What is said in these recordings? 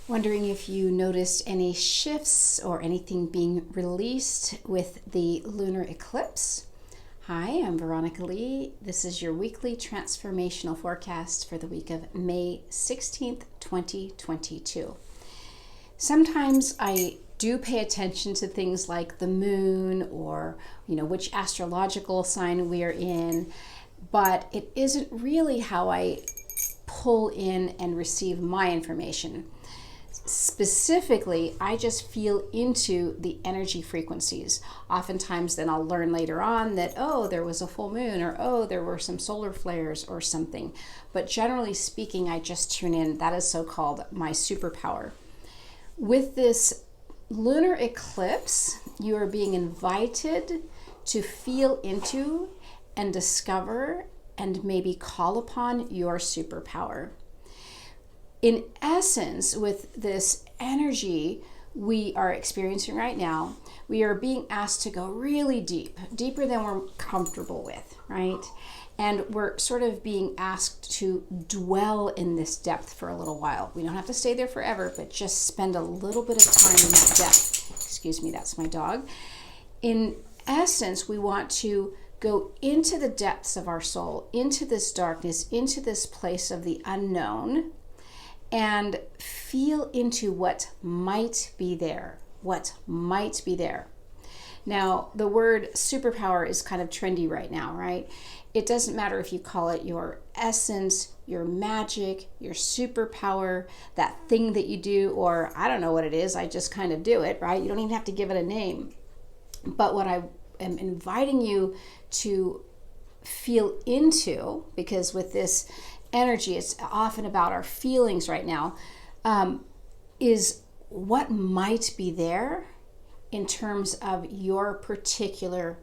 Wondering if you noticed any shifts or anything being released with the lunar eclipse. Hi, I'm Veronica Lee. This is your weekly transformational forecast for the week of May 16th, 2022. Sometimes I do pay attention to things like the moon or, which astrological sign we're in, but it isn't really how I pull in and receive my information. Specifically, I just feel into the energy frequencies. Oftentimes then I'll learn later on that, there was a full moon, or there were some solar flares or something. But generally speaking, I just tune in. That is so-called my superpower. With this lunar eclipse, you are being invited to feel into and discover and maybe call upon your superpower. In essence, with this energy we are experiencing right now, we are being asked to go really deep, deeper than we're comfortable with, right? And we're sort of being asked to dwell in this depth for a little while. We don't have to stay there forever, but just spend a little bit of time in that depth. Excuse me, that's my dog. In essence, we want to go into the depths of our soul, into this darkness, into this place of the unknown, and feel into what might be there, Now, the word superpower is kind of trendy right now, right? It doesn't matter if you call it your essence, your magic, your superpower, that thing that you do, or I don't know what it is, I just kind of do it, right? You don't even have to give it a name. But what I am inviting you to feel into, because with this energy, it's often about our feelings right now, is what might be there in terms of your particular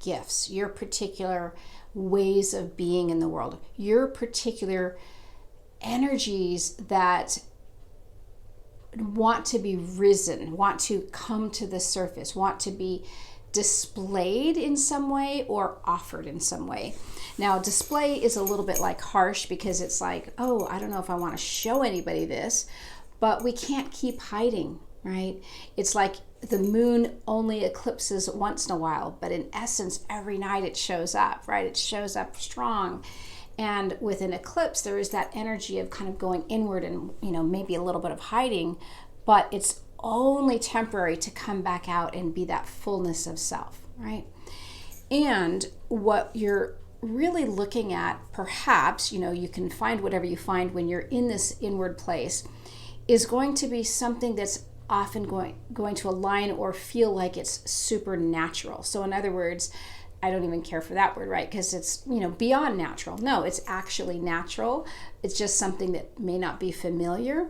gifts, your particular ways of being in the world, your particular energies that want to be risen, want to come to the surface, want to be displayed in some way or offered in some way. Now, display is a little bit like harsh because it's like, I don't know if I want to show anybody this, but we can't keep hiding, right? It's like the moon only eclipses once in a while, but in essence, every night it shows up, right? It shows up strong. And with an eclipse, there is that energy of kind of going inward and, maybe a little bit of hiding, but it's only temporary to come back out and be that fullness of self, right? And what you're really looking at, perhaps, you can find whatever you find when you're in this inward place, is going to be something that's often going to align or feel like it's supernatural. So in other words, I don't even care for that word, right? Because it's, beyond natural. No, it's actually natural. It's just something that may not be familiar.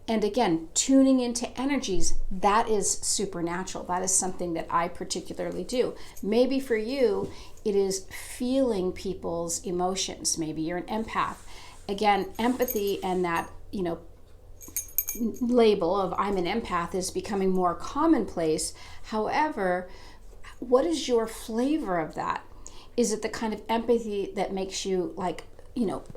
And again, tuning into energies, that is supernatural. That is something that I particularly do. Maybe for you, it is feeling people's emotions. Maybe you're an empath. Again, empathy and that, label of I'm an empath is becoming more commonplace. However, what is your flavor of that? Is it the kind of empathy that makes you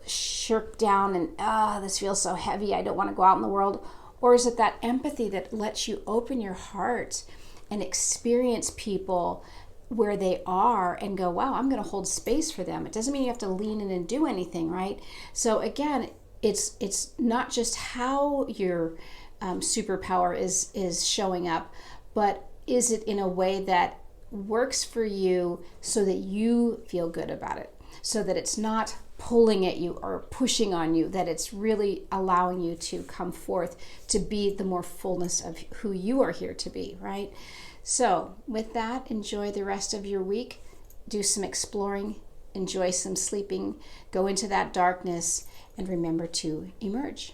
shirk down and, this feels so heavy, I don't want to go out in the world? Or is it that empathy that lets you open your heart and experience people where they are and go, wow, I'm going to hold space for them? It doesn't mean you have to lean in and do anything, right? So again, it's not just how your superpower is showing up, but is it in a way that works for you so that you feel good about it, so that it's not pulling at you or pushing on you, that it's really allowing you to come forth to be the more fullness of who you are here to be, right? So with that, enjoy the rest of your week. Do some exploring, enjoy some sleeping, go into that darkness, and remember to emerge.